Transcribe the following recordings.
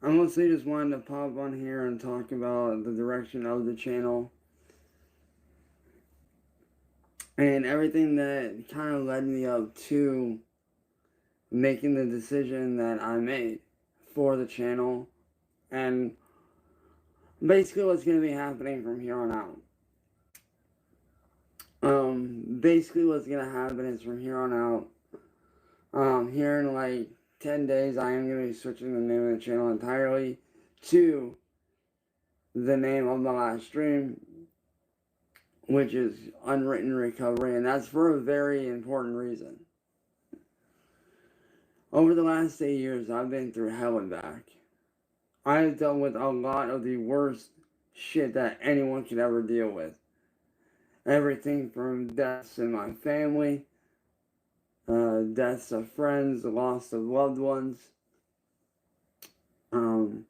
I mostly just wanted to pop on here and talk about the direction of the channel and everything that kind of led me up to making the decision that I made for the channel and basically what's going to be happening from here on out. Basically what's going to happen is from here on out, here in like 10 days, I am going to be switching the name of the channel entirely to the name of my last stream, which is Unwritten Recovery, and that's for a very important reason. Over the last 8 years, I've been through hell and back. I've dealt with a lot of the worst shit that anyone could ever deal with. Everything from deaths in my family, deaths of friends, the loss of loved ones. Some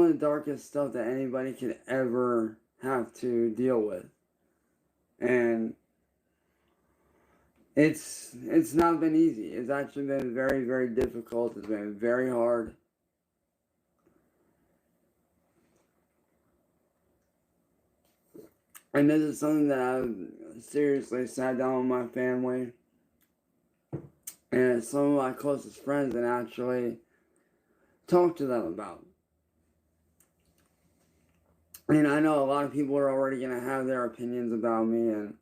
of the darkest stuff that anybody could ever have to deal with. And it's not been easy. It's actually been very, very difficult. It's been very hard. And this is something that I've seriously sat down with my family and some of my closest friends and actually talked to them about. And I know a lot of people are already going to have their opinions about me, and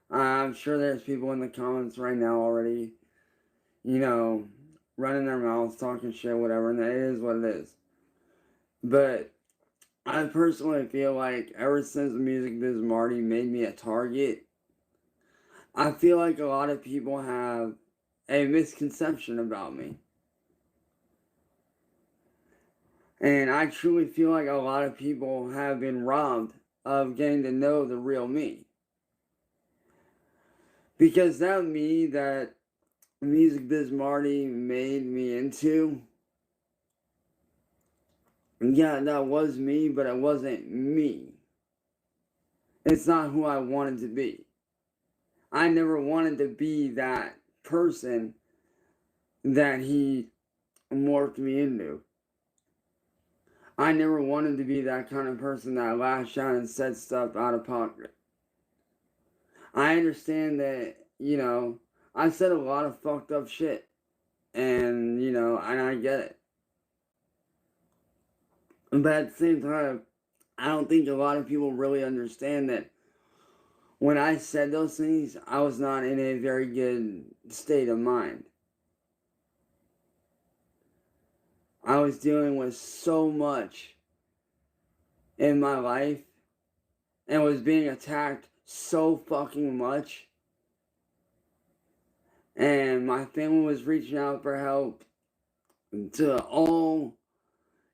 I'm sure there's people in the comments right now already, running their mouths, talking shit, whatever, and it is what it is. But I personally feel like ever since Music Biz Marty made me a target, I feel like a lot of people have a misconception about me. And I truly feel like a lot of people have been robbed of getting to know the real me. Because that me that Music Biz Marty made me into, yeah, that was me, but it wasn't me. It's not who I wanted to be. I never wanted to be that person that he morphed me into. I never wanted to be that kind of person that lashed out and said stuff out of pocket. I understand that, I said a lot of fucked up shit. And, and I get it. But at the same time, I don't think a lot of people really understand that when I said those things, I was not in a very good state of mind. I was dealing with so much in my life and was being attacked so fucking much. And my family was reaching out for help to all,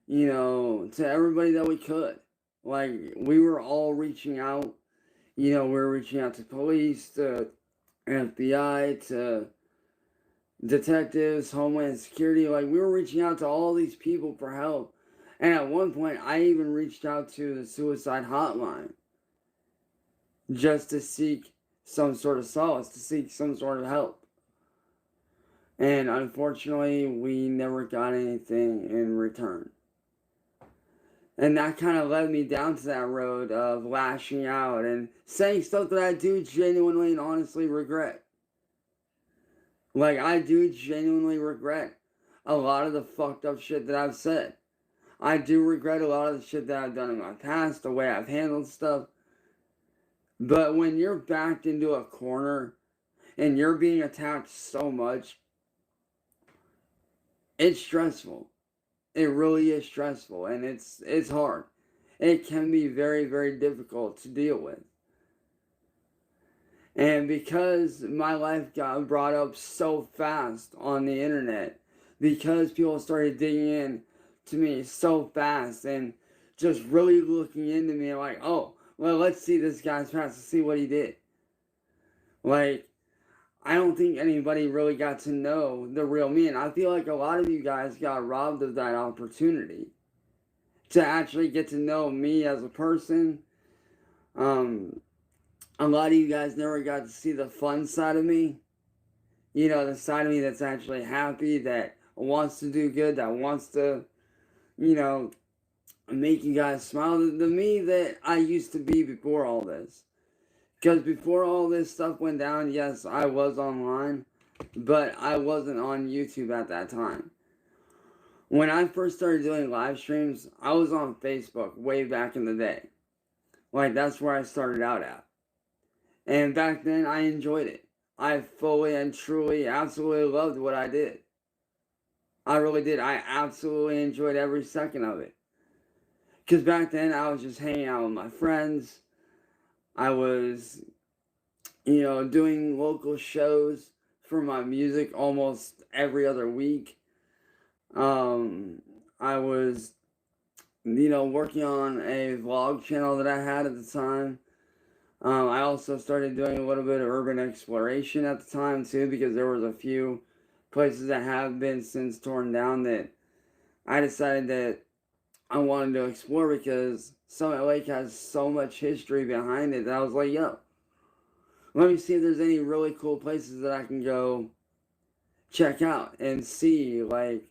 to everybody that we could. Like, we were all reaching out. We were reaching out to police, to FBI, to detectives, Homeland Security. Like, we were reaching out to all these people for help. And at one point, I even reached out to the suicide hotline just to seek some sort of solace, to seek some sort of help. And unfortunately, we never got anything in return. And that kind of led me down to that road of lashing out and saying stuff that I do genuinely and honestly regret. Like, I do genuinely regret a lot of the fucked up shit that I've said. I do regret a lot of the shit that I've done in my past, the way I've handled stuff. But when you're backed into a corner and you're being attacked so much, it's stressful. It really is stressful, and it's hard. It can be very, very difficult to deal with. And because my life got brought up so fast on the internet, because people started digging in to me so fast and just really looking into me like, oh, well, let's see this guy's past to see what he did. Like, I don't think anybody really got to know the real me. And I feel like a lot of you guys got robbed of that opportunity to actually get to know me as a person. A lot of you guys never got to see the fun side of me. The side of me that's actually happy, that wants to do good, that wants to, you know, make you guys smile. The me that I used to be before all this. Because before all this stuff went down, yes, I was online, but I wasn't on YouTube at that time. When I first started doing live streams, I was on Facebook way back in the day. Like, that's where I started out at. And back then, I enjoyed it. I fully and truly, absolutely loved what I did. I really did. I absolutely enjoyed every second of it. Because back then, I was just hanging out with my friends. I was, you know, doing local shows for my music almost every other week. I was, you know, working on a vlog channel that I had at the time. I also started doing a little bit of urban exploration at the time too, because there was a few places that have been since torn down that I decided that I wanted to explore, because Summit Lake has so much history behind it that I was like, yo, let me see if there's any really cool places that I can go check out and see, like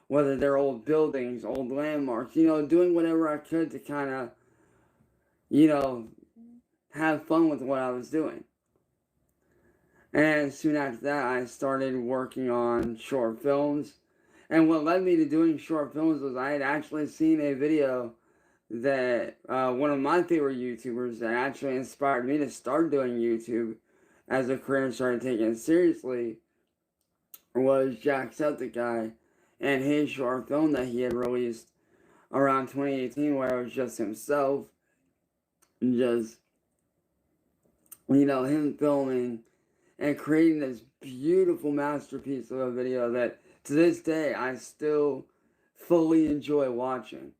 whether they're old buildings, old landmarks, you know, doing whatever I could to kind of, you know, have fun with what I was doing. And soon after that, I started working on short films. And what led me to doing short films was I had actually seen a video that one of my favorite YouTubers that actually inspired me to start doing YouTube as a career and started taking it seriously was Jacksepticeye and his short film that he had released around 2018, where it was just himself, just, you know, him filming and creating this beautiful masterpiece of a video that to this day I still fully enjoy watching.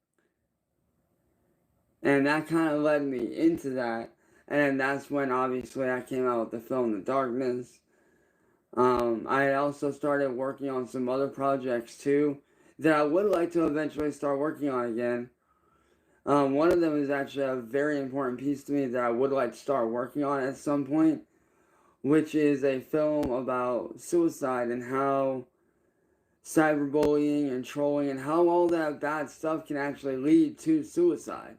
And that kind of led me into that. And that's when obviously I came out with the film The Darkness. I also started working on some other projects too that I would like to eventually start working on again. One of them is actually a very important piece to me that I would like to start working on at some point, which is a film about suicide and how cyberbullying and trolling and how all that bad stuff can actually lead to suicide.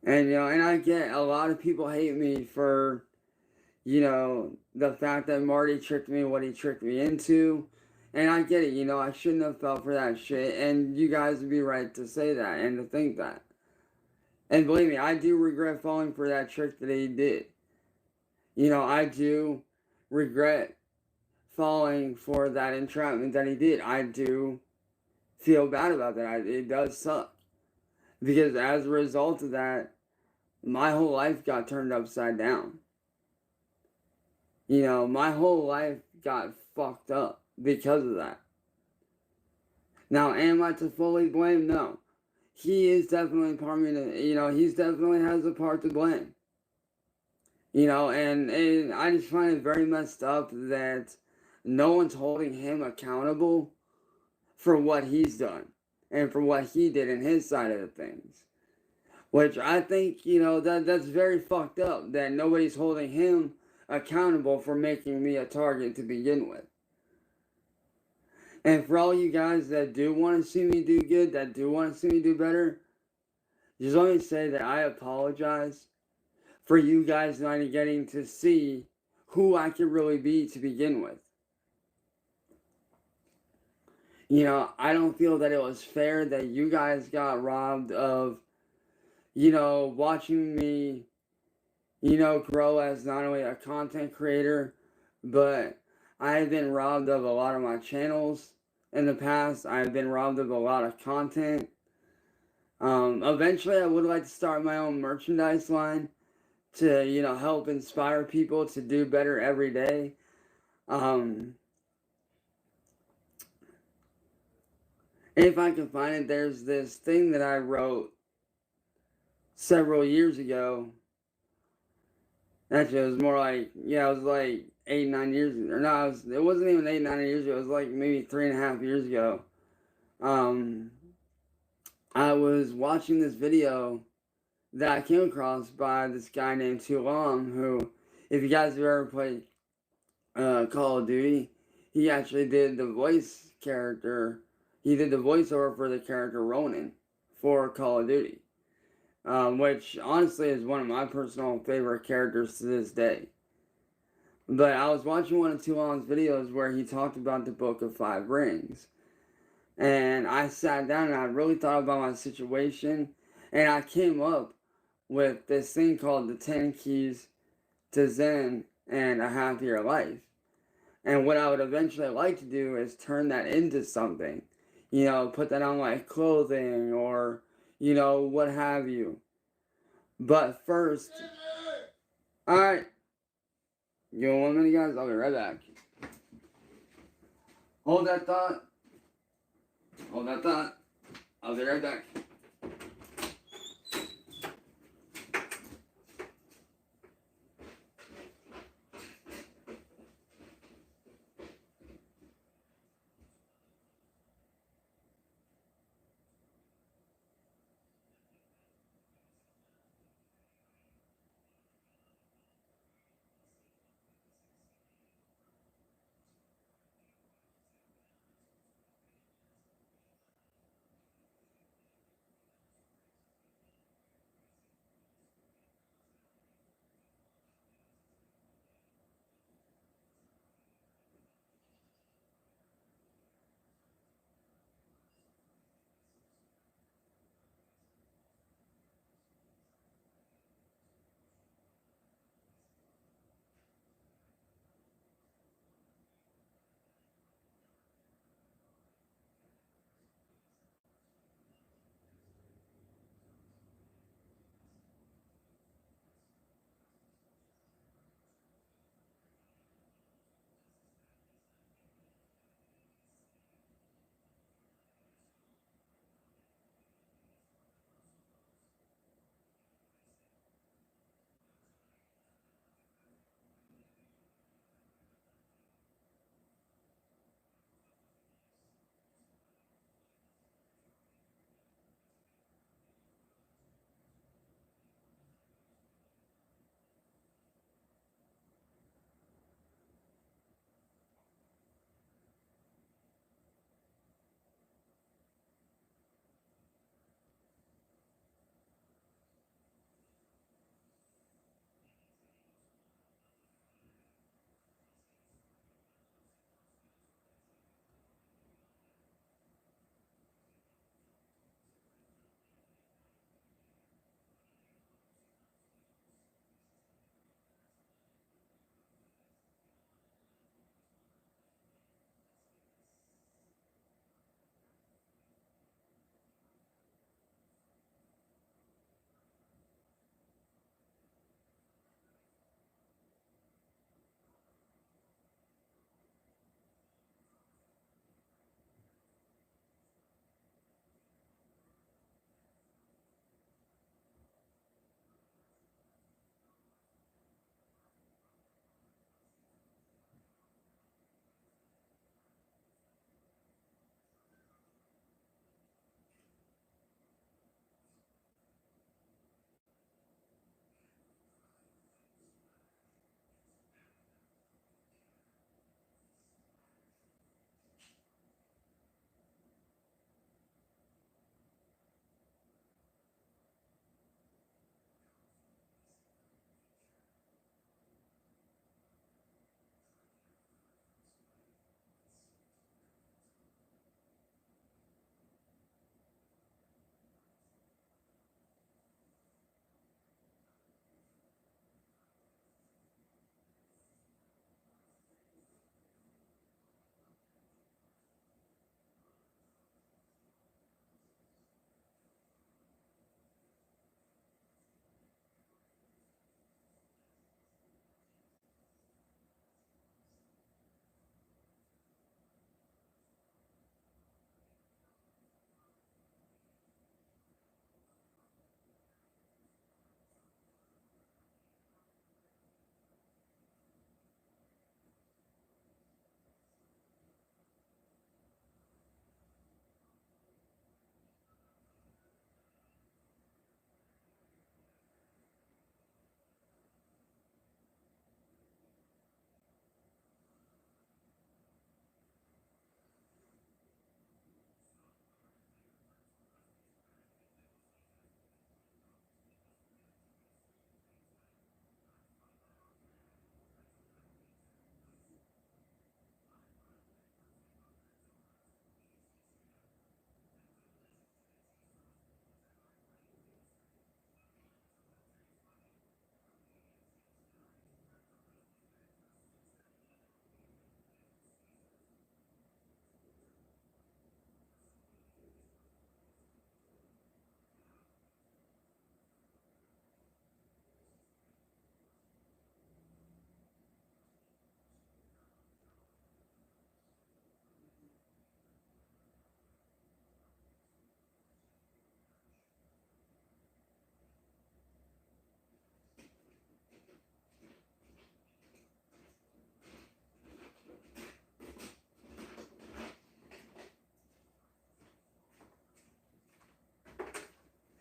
And, you know, and I get a lot of people hate me for, you know, the fact that Marty tricked me what he tricked me into. And I get it, you know, I shouldn't have fell for that shit. And you guys would be right to say that and to think that. And believe me, I do regret falling for that trick that he did. You know, I do regret falling for that entrapment that he did. I do feel bad about that. It does suck. Because as a result of that, my whole life got turned upside down. You know, my whole life got fucked up because of that. Now, am I to fully blame? No. He is definitely part of me, you know, he's definitely has a part to blame. You know, and I just find it very messed up that no one's holding him accountable for what he's done and for what he did in his side of the things. Which I think, you know, that's very fucked up that nobody's holding him accountable for making me a target to begin with. And for all you guys that do want to see me do good, that do want to see me do better, just let me say that I apologize for you guys not getting to see who I could really be to begin with. You know, I don't feel that it was fair that you guys got robbed of, you know, watching me, you know, grow as not only a content creator, but I have been robbed of a lot of my channels in the past. I've been robbed of a lot of content. Eventually I would like to start my own merchandise line to, you know, help inspire people to do better every day. If I can find it, there's this thing that I wrote several years ago. Actually, it was more like, yeah, it was like 8, 9 years ago. Or no, it wasn't even 8, 9 years ago. It was like maybe 3.5 years ago. I was watching this video that I came across by this guy named Too Long, who, if you guys have ever played Call of Duty, he actually did the voice character. He did the voiceover for the character Ronin for Call of Duty, which honestly is one of my personal favorite characters to this day. But I was watching one of Tulon's videos where he talked about the Book of Five Rings. And I sat down and I really thought about my situation. And I came up with this thing called the 10 Keys to Zen and a Happier Life. And what I would eventually like to do is turn that into something. You know, put that on like clothing or, you know, what have you. But first, alright, give me 1 minute, guys. I'll be right back. Hold that thought. Hold that thought. I'll be right back.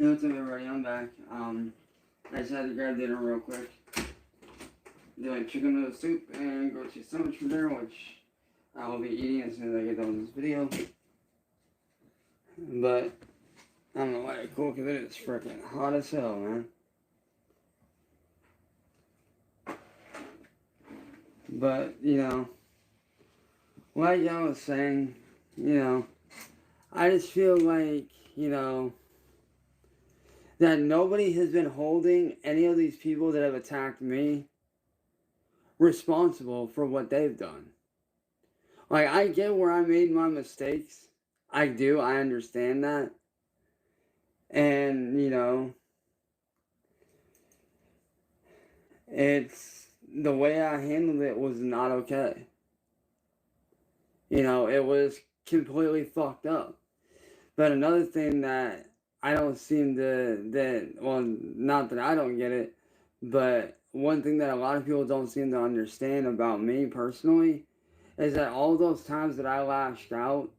Hey, what's up, everybody? I'm back. I just had to grab dinner real quick. Doing chicken noodle soup and grilled cheese sandwich for dinner, which I will be eating as soon as I get done with this video. But I don't know why it's cool, because it is freaking hot as hell, man. But, like I was saying, I just feel like, that nobody has been holding any of these people that have attacked me responsible for what they've done. Like, I get where I made my mistakes. I do. I understand that. And, it's the way I handled it was not okay. It was completely fucked up. But another thing that I don't seem to, well, not that I don't get it, but one thing that a lot of people don't seem to understand about me personally is that all those times that I lashed out,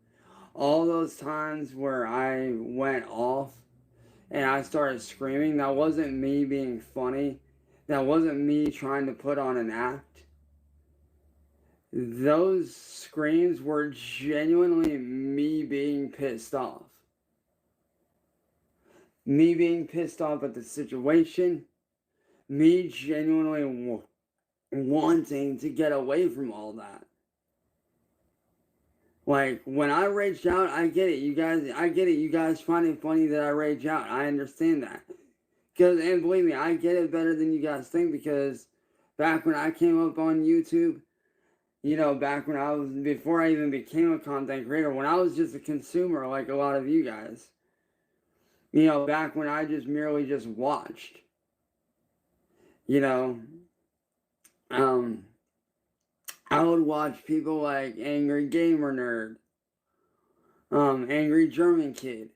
all those times where I went off and I started screaming, that wasn't me being funny. That wasn't me trying to put on an act. Those screams were genuinely me being pissed off. Me being pissed off at the situation. Me genuinely wanting to get away from all that. Like, when I raged out, I get it, you guys find it funny that I rage out. I understand that. And believe me, I get it better than you guys think, because back when I came up on YouTube, back when before I even became a content creator, when I was just a consumer like a lot of you guys, back when I just merely just watched, I would watch people like Angry Gamer Nerd, Angry German Kid,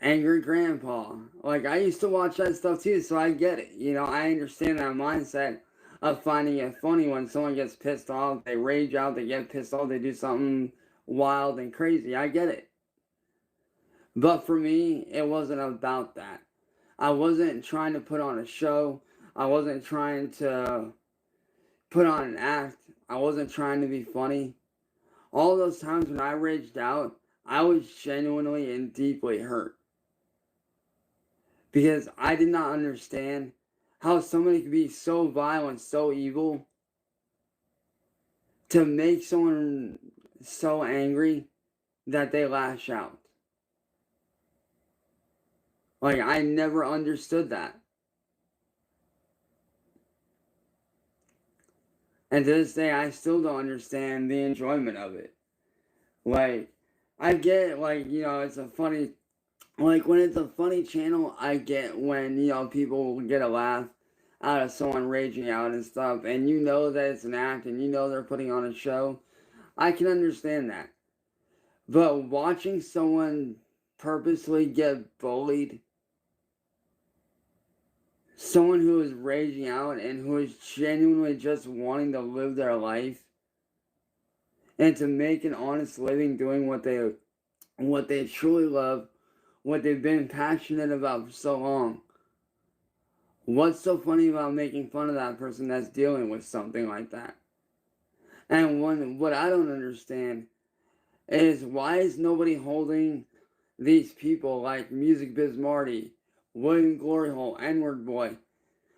Angry Grandpa. Like, I used to watch that stuff too, so I get it. I understand that mindset of finding it funny when someone gets pissed off, they rage out, they get pissed off, they do something wild and crazy. I get it. But for me, it wasn't about that. I wasn't trying to put on a show. I wasn't trying to put on an act. I wasn't trying to be funny. All those times when I raged out, I was genuinely and deeply hurt. Because I did not understand how somebody could be so vile and so evil to make someone so angry that they lash out. Like, I never understood that. And to this day, I still don't understand the enjoyment of it. Like, I get, like, it's a funny, like, when it's a funny channel, I get when, people get a laugh out of someone raging out and stuff, and that it's an act, and they're putting on a show. I can understand that. But watching someone purposely get bullied, someone who is raging out and who is genuinely just wanting to live their life and to make an honest living doing what they truly love, what they've been passionate about for so long. What's so funny about making fun of that person that's dealing with something like that? And what I don't understand is, why is nobody holding these people like Music Biz Marty, William Glory Hole, N-Word Boy,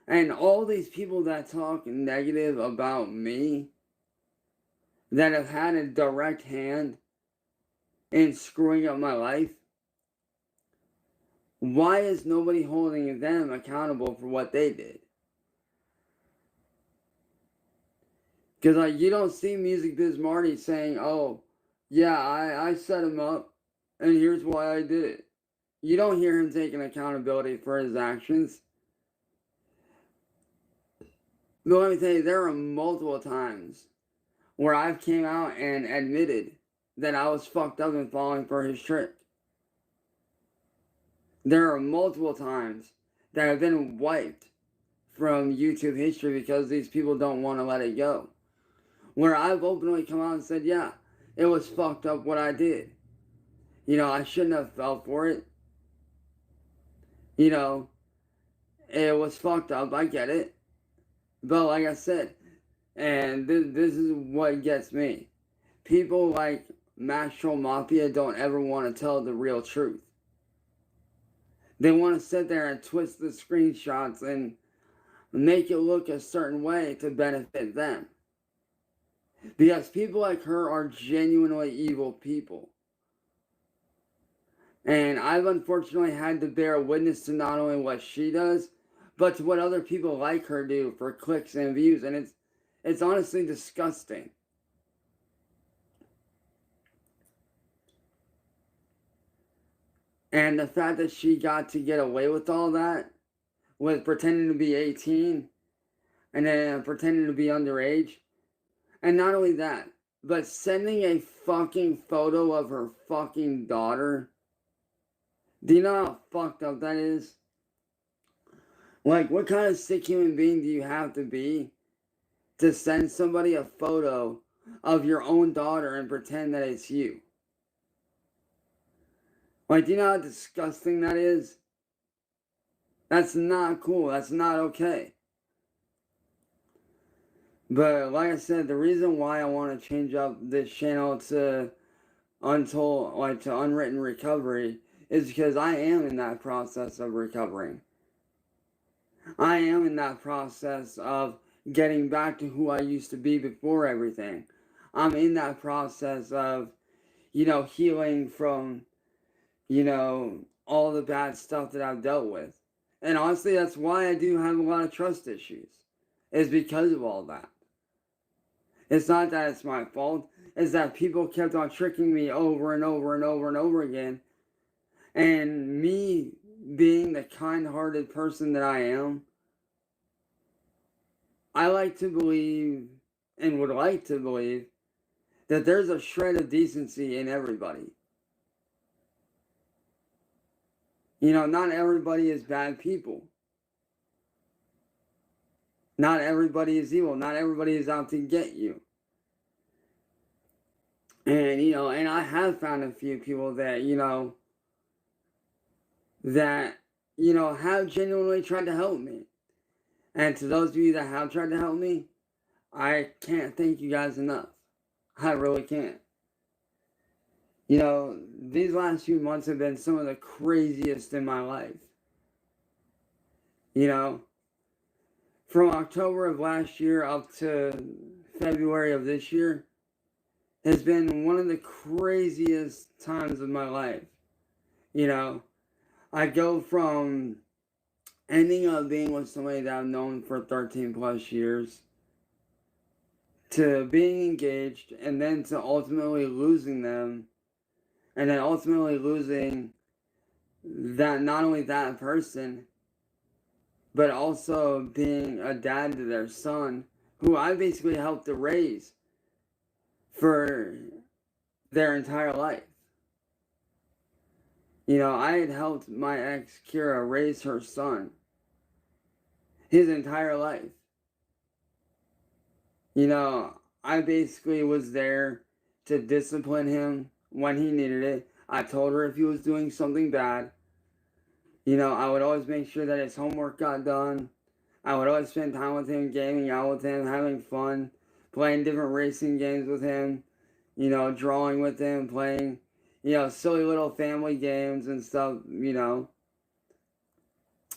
and all these people that talk negative about me, that have had a direct hand in screwing up my life? Why is nobody holding them accountable for what they did? Because you don't see Music Biz Marty saying, oh, yeah, I set him up, and here's why I did it. You don't hear him taking accountability for his actions. But let me tell you, there are multiple times where I've came out and admitted that I was fucked up and falling for his trick. There are multiple times that have been wiped from YouTube history because these people don't want to let it go. Where I've openly come out and said, yeah, it was fucked up what I did. I shouldn't have fell for it. You know, it was fucked up, I get it. But like I said, and this is what gets me. People like Mastro Mafia don't ever want to tell the real truth. They want to sit there and twist the screenshots and make it look a certain way to benefit them. Because people like her are genuinely evil people. And I've unfortunately had to bear witness to not only what she does, but to what other people like her do for clicks and views. And it's honestly disgusting. And the fact that she got to get away with all that, with pretending to be 18, and then pretending to be underage, and not only that, but sending a fucking photo of her fucking daughter. Do you know how fucked up that is? Like, what kind of sick human being do you have to be to send somebody a photo of your own daughter and pretend that it's you? Like, do you know how disgusting that is? That's not cool. That's not okay. But like I said, the reason why I want to change up this channel to Unwritten Recovery is because I am in that process of recovering. I am in that process of getting back to who I used to be before everything. I'm in that process of, healing from, all the bad stuff that I've dealt with. And honestly, that's why I do have a lot of trust issues. Is because of all that. It's not that it's my fault. It's that people kept on tricking me over and over and over and over again. And me being the kind-hearted person that I am, I like to believe, and would like to believe, that there's a shred of decency in everybody. Not everybody is bad people. Not everybody is evil. Not everybody is out to get you. And, and I have found a few people that, have genuinely tried to help me. And to those of you that have tried to help me, I can't thank you guys enough. I really can't. These last few months have been some of the craziest in my life. From October of last year up to February of this year has been one of the craziest times of my life. I go from ending up being with somebody that I've known for 13 plus years to being engaged, and then to ultimately losing them, and then ultimately losing that, not only that person, but also being a dad to their son, who I basically helped to raise for their entire life. I had helped my ex, Kira, raise her son his entire life. I basically was there to discipline him when he needed it. I told her if he was doing something bad. I would always make sure that his homework got done. I would always spend time with him, gaming out with him, having fun, playing different racing games with him, drawing with him, playing, silly little family games and stuff,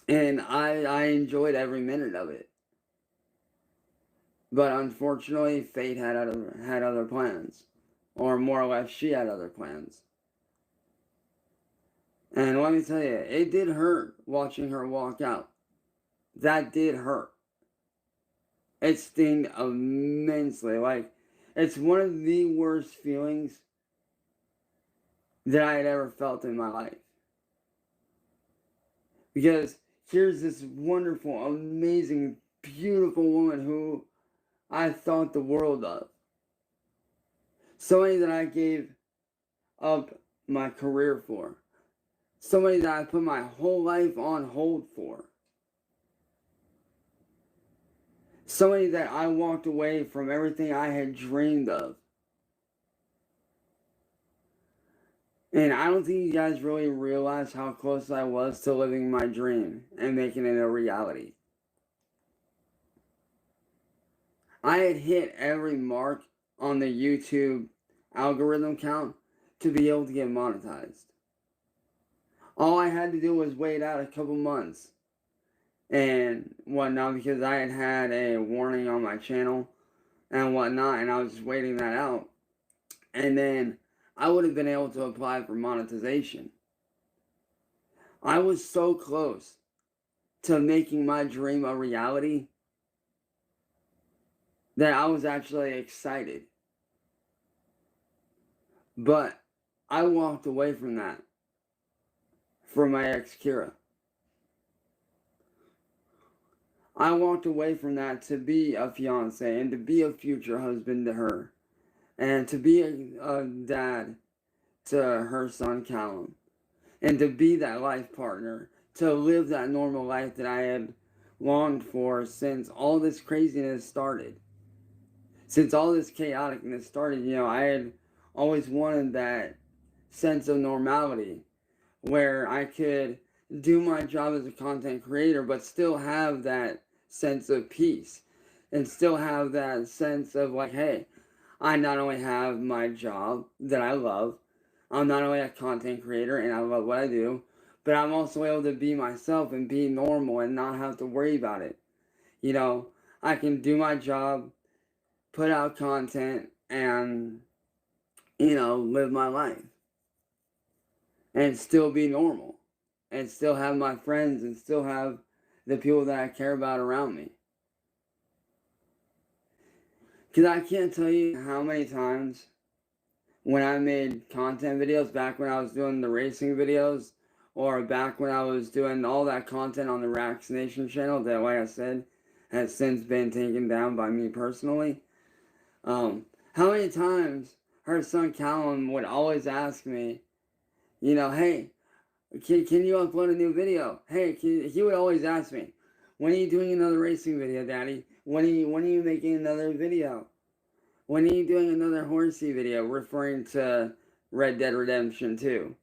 And I enjoyed every minute of it. But unfortunately, fate had other plans. Or more or less, she had other plans. And let me tell you, it did hurt watching her walk out. That did hurt. It stinged immensely. Like, it's one of the worst feelings that I had ever felt in my life. Because here's this wonderful, amazing, beautiful woman who I thought the world of. Somebody that I gave up my career for. Somebody that I put my whole life on hold for. Somebody that I walked away from everything I had dreamed of. And I don't think you guys really realize how close I was to living my dream and making it a reality. I had hit every mark on the YouTube algorithm count to be able to get monetized. All I had to do was wait out a couple months and whatnot, because I had had a warning on my channel and whatnot, and I was just waiting that out. And then I would have been able to apply for monetization. I was so close to making my dream a reality that I was actually excited. But I walked away from that for my ex Kira. I walked away from that to be a fiance and to be a future husband to her, and to be a dad to her son Callum, and to be that life partner, to live that normal life that I had longed for since all this craziness started. Since all this chaoticness started, I had always wanted that sense of normality where I could do my job as a content creator but still have that sense of peace and still have that sense of like, hey, I not only have my job that I love, I'm not only a content creator and I love what I do, but I'm also able to be myself and be normal and not have to worry about it. I can do my job, put out content, and, live my life and still be normal and still have my friends and still have the people that I care about around me. Because I can't tell you how many times when I made content videos back when I was doing the racing videos, or back when I was doing all that content on the Rax Nation channel that, like I said, has since been taken down by me personally. How many times her son Callum would always ask me, hey, can you upload a new video? Hey, he would always ask me, when are you doing another racing video, Daddy? When are you making another video? When are you doing another horsey video, referring to Red Dead Redemption 2?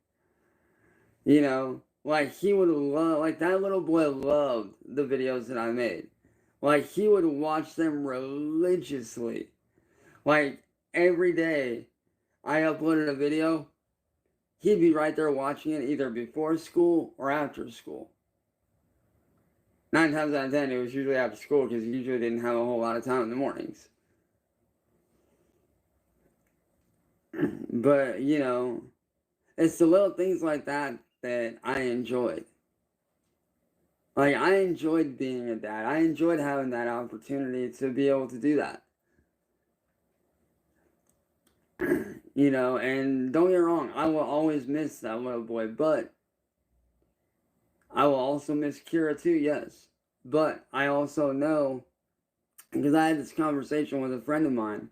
Like he would love, like that little boy loved the videos that I made. Like he would watch them religiously. Like every day I uploaded a video, he'd be right there watching it either before school or after school. 9 times out of 10, it was usually after school because he usually didn't have a whole lot of time in the mornings. But, it's the little things like that that I enjoyed. Like, I enjoyed being a dad. I enjoyed having that opportunity to be able to do that. And don't get me wrong, I will always miss that little boy, but I will also miss Kira too, yes. But I also know, because I had this conversation with a friend of mine,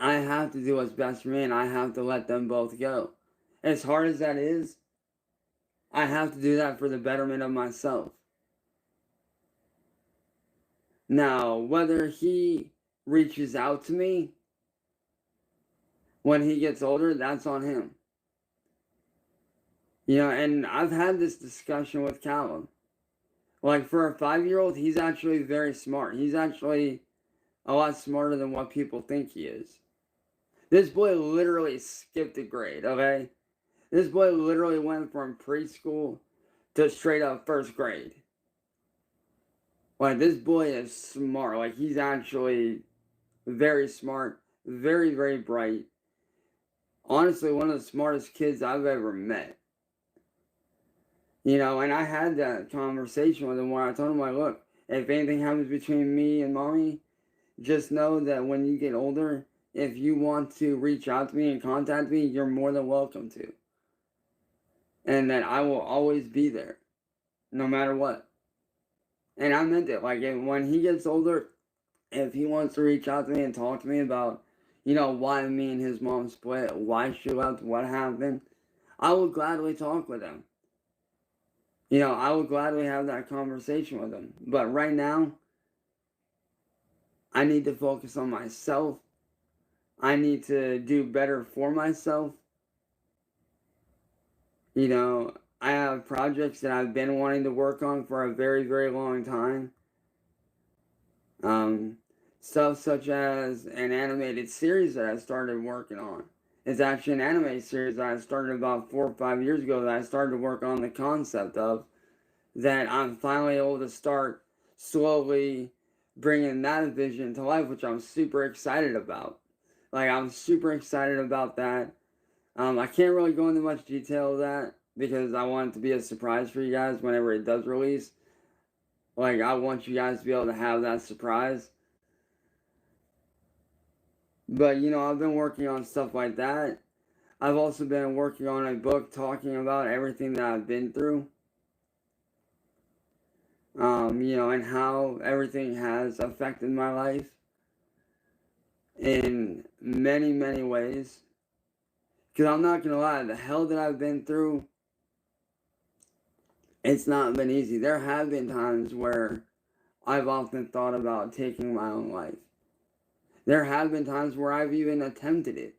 I have to do what's best for me, and I have to let them both go. As hard as that is, I have to do that for the betterment of myself. Now, whether he reaches out to me when he gets older, that's on him. And I've had this discussion with Callum. Like, for a 5-year-old, he's actually very smart. He's actually a lot smarter than what people think he is. This boy literally skipped a grade, okay? This boy literally went from preschool to straight up first grade. Like, this boy is smart. Like, he's actually very smart, very, very bright. Honestly, one of the smartest kids I've ever met. And I had that conversation with him where I told him, like, look, if anything happens between me and mommy, just know that when you get older, if you want to reach out to me and contact me, you're more than welcome to. And that I will always be there, no matter what. And I meant it. Like, when he gets older, if he wants to reach out to me and talk to me about, why me and his mom split, why she left, what happened, I would gladly talk with him. I would gladly have that conversation with him. But right now, I need to focus on myself. I need to do better for myself. You know, I have projects that I've been wanting to work on for a very, very long time. Um, Stuff such as an animated series that I started working on. It's actually an anime series that I started about 4 or 5 years ago that I started to work on the concept of, that I'm finally able to start slowly bringing that vision to life, which I'm super excited about. Like, I'm super excited about that. I can't really go into much detail of that because I want it to be a surprise for you guys whenever it does release. Like, I want you guys to be able to have that surprise. But, you know, I've been working on stuff like that. I've also been working on a book talking about everything that I've been through. You know, and how everything has affected my life in many, many ways. Because I'm not going to lie, the hell that I've been through, it's not been easy. There have been times where I've often thought about taking my own life. There have been times where I've even attempted it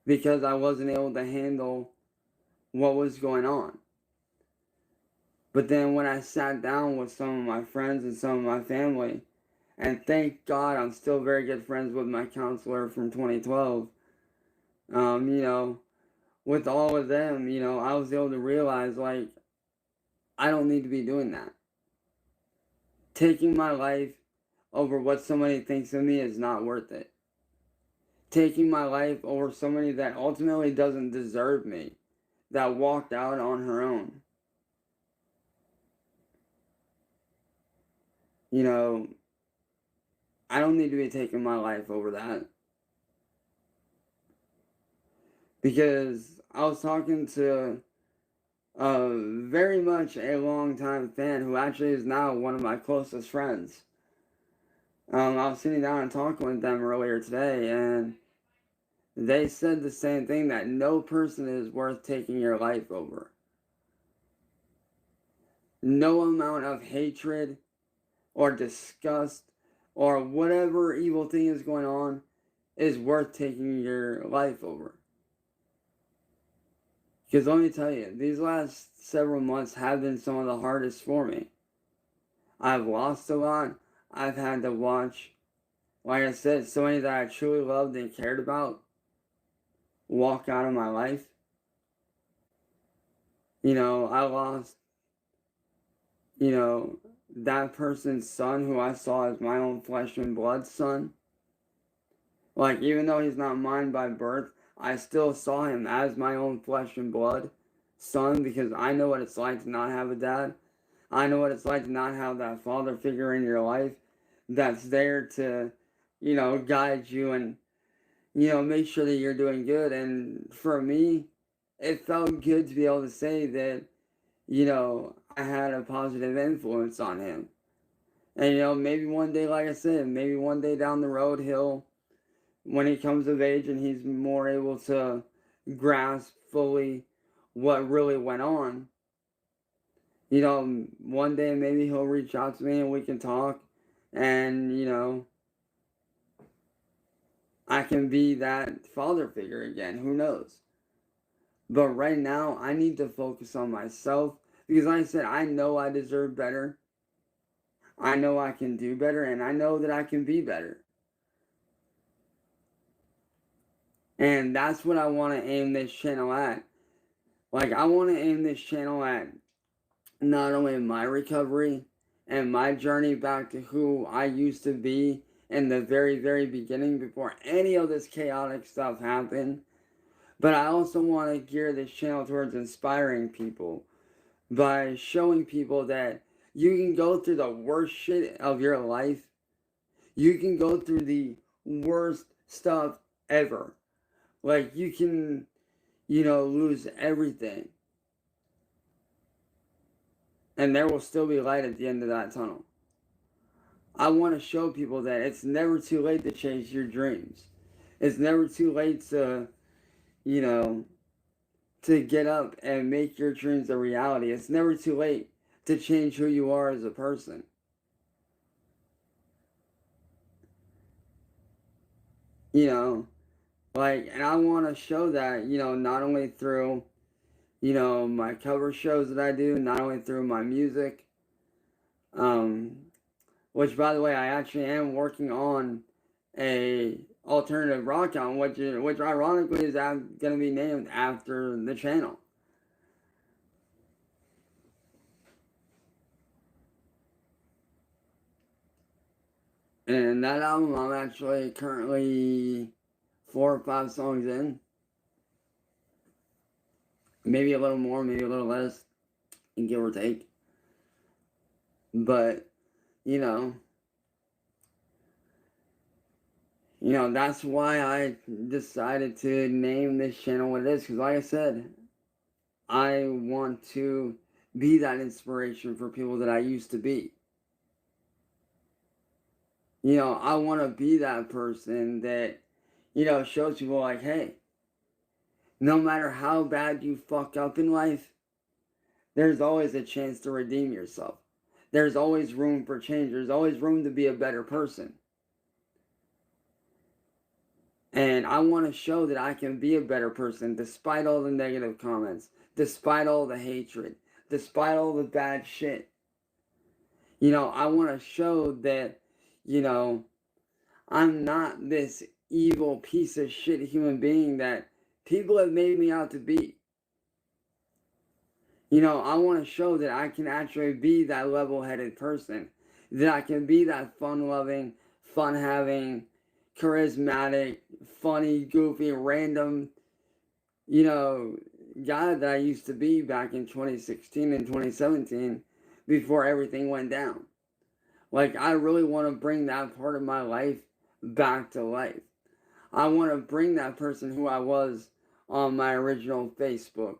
because I wasn't able to handle what was going on. But then when I sat down with some of my friends and some of my family, and thank God I'm still very good friends with my counselor from 2012, you know, with all of them, you know, I was able to realize, like, I don't need to be doing that. Taking my life over what somebody thinks of me is not worth it. Taking my life over somebody that ultimately doesn't deserve me, that walked out on her own. You know, I don't need to be taking my life over that. Because I was talking to very much a long-time fan who actually is now one of my closest friends. I was sitting down and talking with them earlier today, and they said the same thing, that no person is worth taking your life over. No amount of hatred or disgust or whatever evil thing is going on is worth taking your life over. Because let me tell you, these last several months have been some of the hardest for me. I've lost a lot. I've had to watch, like I said, somebody that I truly loved and cared about walk out of my life. You know, I lost, you know, that person's son who I saw as my own flesh and blood son. Like, even though he's not mine by birth, I still saw him as my own flesh and blood son, because I know what it's like to not have a dad. I know what it's like to not have that father figure in your life that's there to, you know, guide you and, you know, make sure that you're doing good. And for me, it felt good to be able to say that, you know, I had a positive influence on him. And, you know, maybe one day, like I said, maybe one day down the road, when he comes of age and he's more able to grasp fully what really went on, you know, one day maybe he'll reach out to me and we can talk, and, you know, I can be that father figure again. Who knows? But right now, I need to focus on myself because, like I said, I know I deserve better. I know I can do better, and I know that I can be better. And that's what I want to aim this channel at. Like, I want to aim this channel at not only my recovery and my journey back to who I used to be in the very, very beginning before any of this chaotic stuff happened, but I also want to gear this channel towards inspiring people by showing people that you can go through the worst shit of your life. You can go through the worst stuff ever. Like, you can, you know, lose everything, and there will still be light at the end of that tunnel. I want to show people that it's never too late to chase your dreams. It's never too late to, you know, to get up and make your dreams a reality. It's never too late to change who you are as a person. You know, like, and I want to show that, you know, not only through, you know, my cover shows that I do, not only through my music, um, which by the way, I actually am working on a alternative rock album, which ironically is going to be named after the channel. And that album, I'm actually currently 4 or 5 songs in. Maybe a little more, maybe a little less, give or take. But, you know, that's why I decided to name this channel what it is. Because like I said, I want to be that inspiration for people that I used to be. You know, I want to be that person that, you know, shows people like, hey, no matter how bad you fuck up in life, there's always a chance to redeem yourself. There's always room for change. There's always room to be a better person. And I want to show that I can be a better person despite all the negative comments, despite all the hatred, despite all the bad shit. You know, I want to show that, you know, I'm not this evil piece of shit human being that people have made me out to be. You know, I want to show that I can actually be that level-headed person, that I can be that fun-loving, fun-having, charismatic, funny, goofy, random, you know, guy that I used to be back in 2016 and 2017 before everything went down. Like, I really want to bring that part of my life back to life. I want to bring that person who I was on my original Facebook,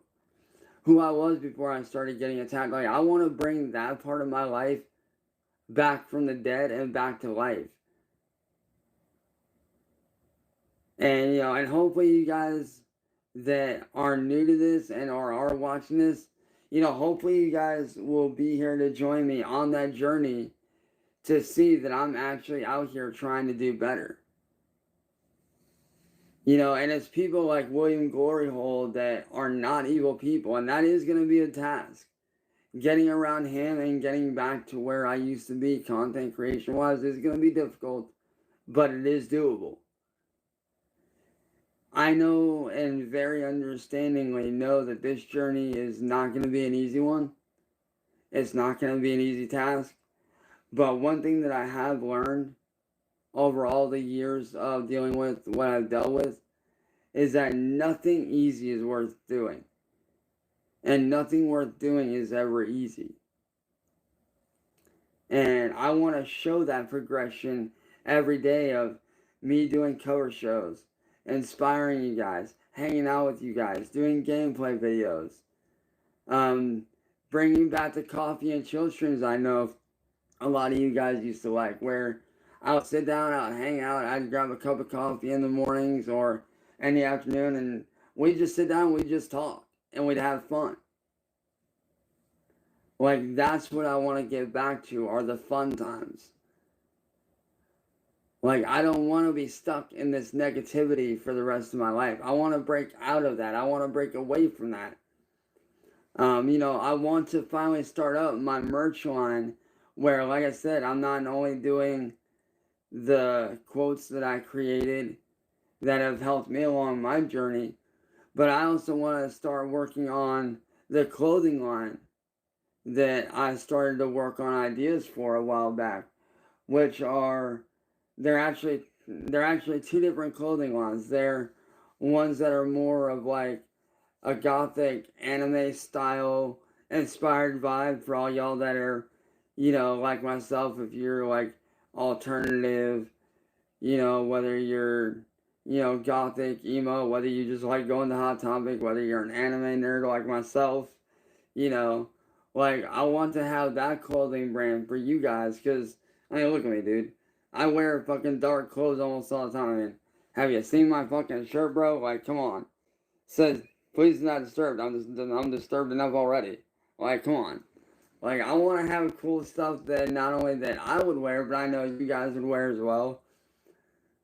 who I was before I started getting attacked. Like, I want to bring that part of my life back from the dead and back to life. And, you know, and hopefully you guys that are new to this and are watching this, you know, hopefully you guys will be here to join me on that journey to see that I'm actually out here trying to do better. You know, and it's people like William Gloryhole that are not evil people, and that is going to be a task. Getting around him and getting back to where I used to be content creation wise is going to be difficult, but it is doable. I know and very understandingly know that this journey is not going to be an easy one. It's not going to be an easy task. But one thing that I have learned over all the years of dealing with what I've dealt with is that nothing easy is worth doing. And nothing worth doing is ever easy. And I want to show that progression every day of me doing cover shows, inspiring you guys, hanging out with you guys, doing gameplay videos, bringing back the coffee and chill streams I know a lot of you guys used to like, where I would sit down, I would hang out, I'd grab a cup of coffee in the mornings or in the afternoon, and we'd just sit down, we'd just talk, and we'd have fun. Like, that's what I want to get back to, are the fun times. Like, I don't want to be stuck in this negativity for the rest of my life. I want to break out of that. I want to break away from that. You know, I want to finally start up my merch line where, like I said, I'm not only doing the quotes that I created that have helped me along my journey, but I also want to start working on the clothing line that I started to work on ideas for a while back, which are, they're actually 2 different clothing lines. They're ones that are more of like a gothic anime style inspired vibe for all y'all that are, you know, like myself, if you're like alternative, you know, whether you're, you know, gothic, emo, whether you just like going to Hot Topic, whether you're an anime nerd like myself, you know, like, I want to have that clothing brand for you guys, because, I mean, look at me, dude. I wear fucking dark clothes almost all the time. I mean, have you seen my fucking shirt, bro? Like, come on. It says, please do not disturb. I'm disturbed enough already. Like, come on. Like, I want to have cool stuff that not only that I would wear, but I know you guys would wear as well.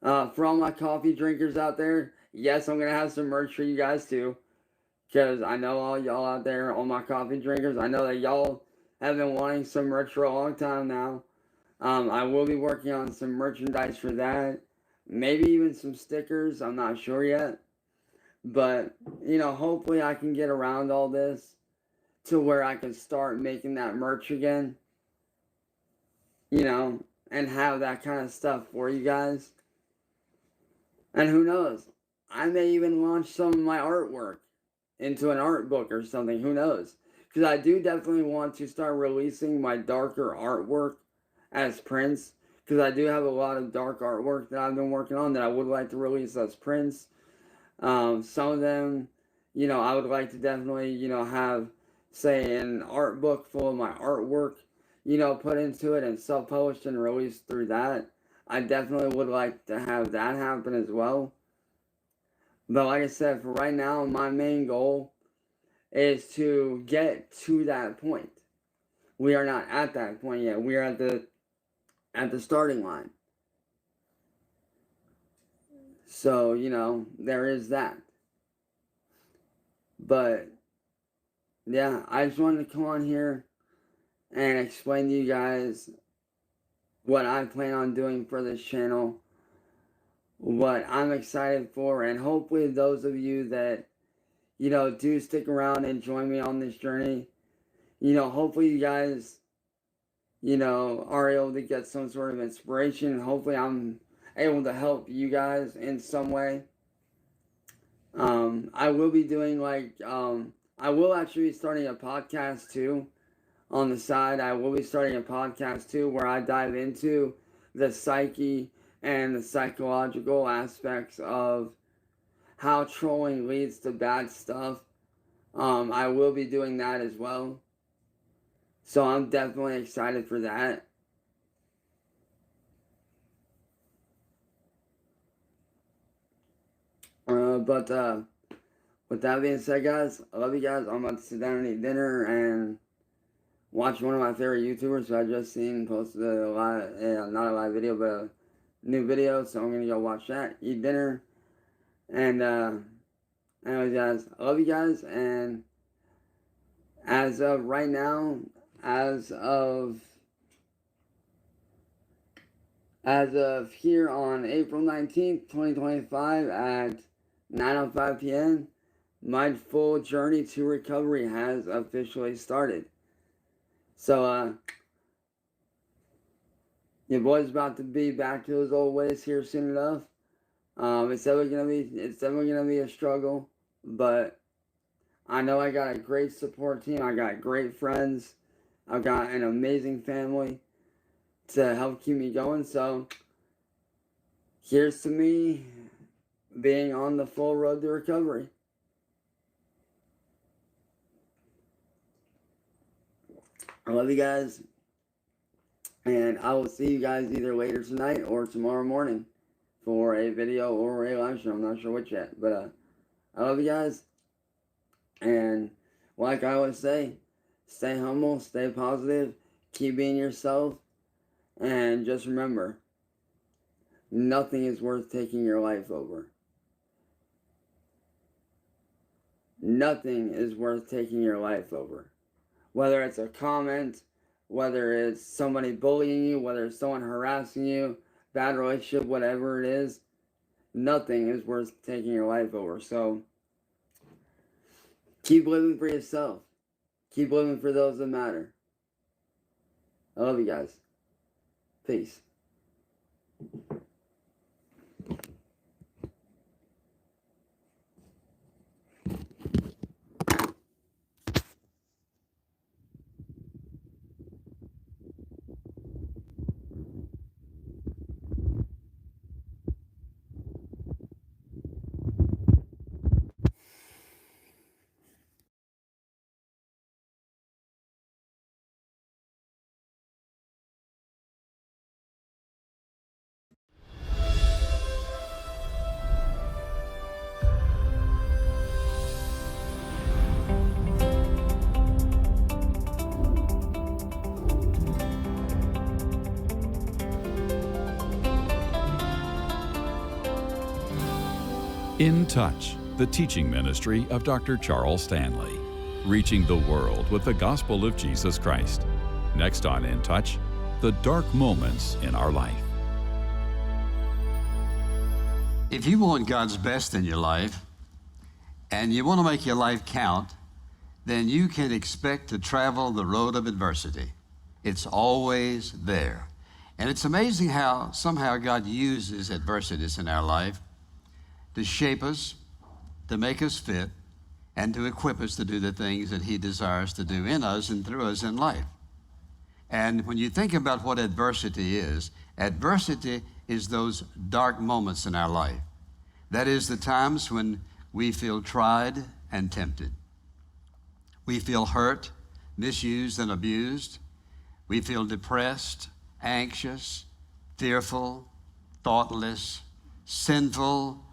For all my coffee drinkers out there, yes, I'm going to have some merch for you guys too. Because I know all y'all out there, all my coffee drinkers, I know that y'all have been wanting some merch for a long time now. I will be working on some merchandise for that. Maybe even some stickers. I'm not sure yet. But, hopefully I can get around all this to where I can start making that merch again. And have that kind of stuff for you guys. And who knows? I may even launch some of my artwork into an art book or something. Who knows? Because I do definitely want to start releasing my darker artwork as prints. Because I do have a lot of dark artwork that I've been working on that I would like to release as prints. Some of them, I would like to definitely, have, say, an art book full of my artwork, put into it and self-published and released through that. I definitely would like to have that happen as well. But like I said, for right now, my main goal is to get to that point. We are not at that point yet. We are at the starting line. So, there is that. But yeah, I just wanted to come on here and explain to you guys what I plan on doing for this channel, what I'm excited for, and hopefully those of you that, do stick around and join me on this journey, hopefully you guys, are able to get some sort of inspiration, and hopefully I'm able to help you guys in some way. I will be doing I will actually be starting a podcast too on the side. I will be starting a podcast too where I dive into the psyche and the psychological aspects of how trolling leads to bad stuff. I will be doing that as well. So I'm definitely excited for that. But with that being said, guys, I love you guys. I'm about to sit down and eat dinner and watch one of my favorite YouTubers who I just seen posted a live, not a live video, but a new video. So I'm gonna go watch that, eat dinner, and anyways, guys, I love you guys. And as of right now, as of here on April 19th, 2025 at 9:05 p.m., my full journey to recovery has officially started. So, your boy's about to be back to his old ways here soon enough. It's definitely gonna be a struggle, but I know I got a great support team. I got great friends. I've got an amazing family to help keep me going. So here's to me being on the full road to recovery. I love you guys, and I will see you guys either later tonight or tomorrow morning for a video or a live stream. I'm not sure which yet, but I love you guys, and like I always say, stay humble, stay positive, keep being yourself, and just remember, nothing is worth taking your life over. Nothing is worth taking your life over. Whether it's a comment, whether it's somebody bullying you, whether it's someone harassing you, bad relationship, whatever it is, nothing is worth taking your life over. So keep living for yourself. Keep living for those that matter. I love you guys. Peace. In Touch, the teaching ministry of Dr. Charles Stanley, reaching the world with the gospel of Jesus Christ. Next on In Touch, the dark moments in our life. If you want God's best in your life and you want to make your life count, then you can expect to travel the road of adversity. It's always there. And it's amazing how somehow God uses adversities in our life to shape us, to make us fit, and to equip us to do the things that He desires to do in us and through us in life. And when you think about what adversity is those dark moments in our life. That is the times when we feel tried and tempted. We feel hurt, misused, and abused. We feel depressed, anxious, fearful, thoughtless, sinful,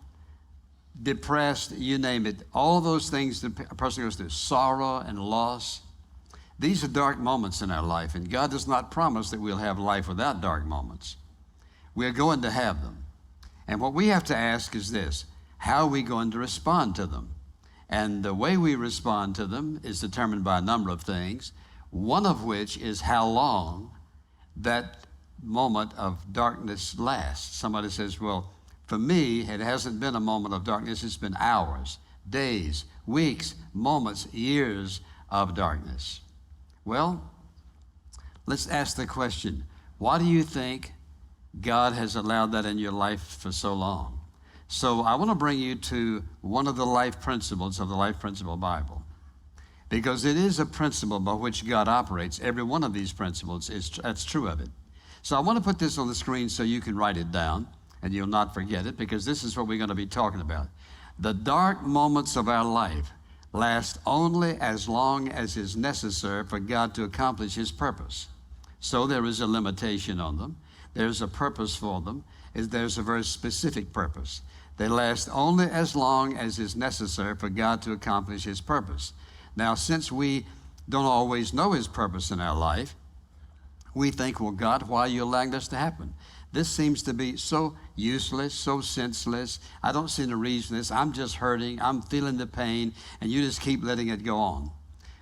depressed, you name it. All those things that a person goes through, sorrow and loss. These are dark moments in our life, and God does not promise that we'll have life without dark moments. We're going to have them. And what we have to ask is this: how are we going to respond to them? And the way we respond to them is determined by a number of things, one of which is how long that moment of darkness lasts. Somebody says, well, for me, it hasn't been a moment of darkness. It's been hours, days, weeks, moments, years of darkness. Well, let's ask the question, why do you think God has allowed that in your life for so long? So I want to bring you to one of the life principles of the Life Principle Bible, because it is a principle by which God operates. Every one of these principles, that's true of it. So I want to put this on the screen so you can write it down and you'll not forget it, because this is what we're going to be talking about. The dark moments of our life last only as long as is necessary for God to accomplish His purpose. So there is a limitation on them. There's a purpose for them. There's a very specific purpose. They last only as long as is necessary for God to accomplish His purpose. Now, since we don't always know His purpose in our life, we think, well, God, why are you allowing this to happen? This seems to be so useless, so senseless. I don't see the reason for this. I'm just hurting. I'm feeling the pain, and you just keep letting it go on.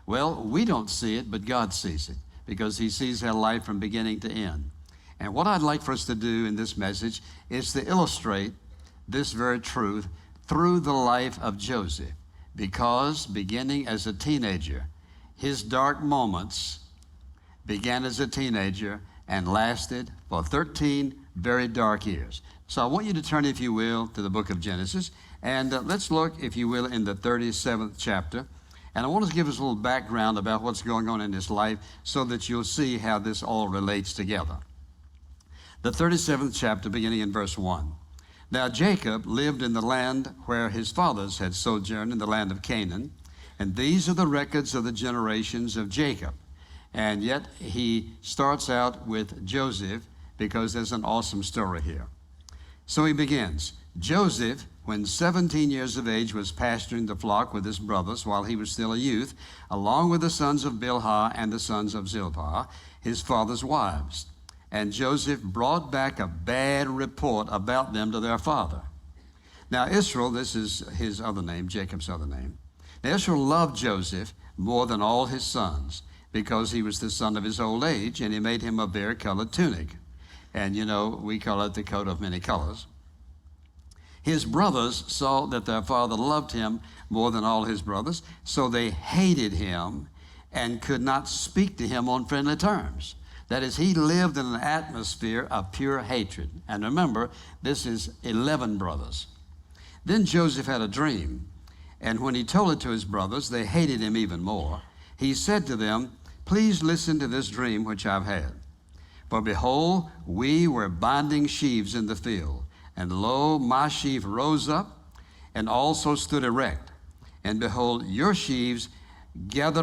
Well, we don't see it, but God sees it, because He sees our life from beginning to end. And what I'd like for us to do in this message is to illustrate this very truth through the life of Joseph, because beginning as a teenager, his dark moments began as a teenager and lasted for 13 very dark years. So I want you to turn, if you will, to the book of Genesis, and let's look, if you will, in the 37th chapter. And I want to give us a little background about what's going on in his life so that you'll see how this all relates together. The 37th chapter, beginning in verse 1. Now Jacob lived in the land where his fathers had sojourned, in the land of Canaan, and these are the records of the generations of Jacob. And yet he starts out with Joseph, because there's an awesome story here. So he begins, Joseph, when 17 years of age, was pasturing the flock with his brothers while he was still a youth, along with the sons of Bilhah and the sons of Zilpah, his father's wives. And Joseph brought back a bad report about them to their father. Now Israel, this is his other name, Jacob's other name. Now Israel loved Joseph more than all his sons, because he was the son of his old age, and he made him a varicolored tunic. And you know, we call it the coat of many colors. His brothers saw that their father loved him more than all his brothers, so they hated him and could not speak to him on friendly terms. That is, he lived in an atmosphere of pure hatred. And remember, this is 11 brothers. Then Joseph had a dream, and when he told it to his brothers, they hated him even more. He said to them, please listen to this dream which I've had. For behold, we were binding sheaves in the field, and lo, my sheaf rose up and also stood erect. And behold, your sheaves gathered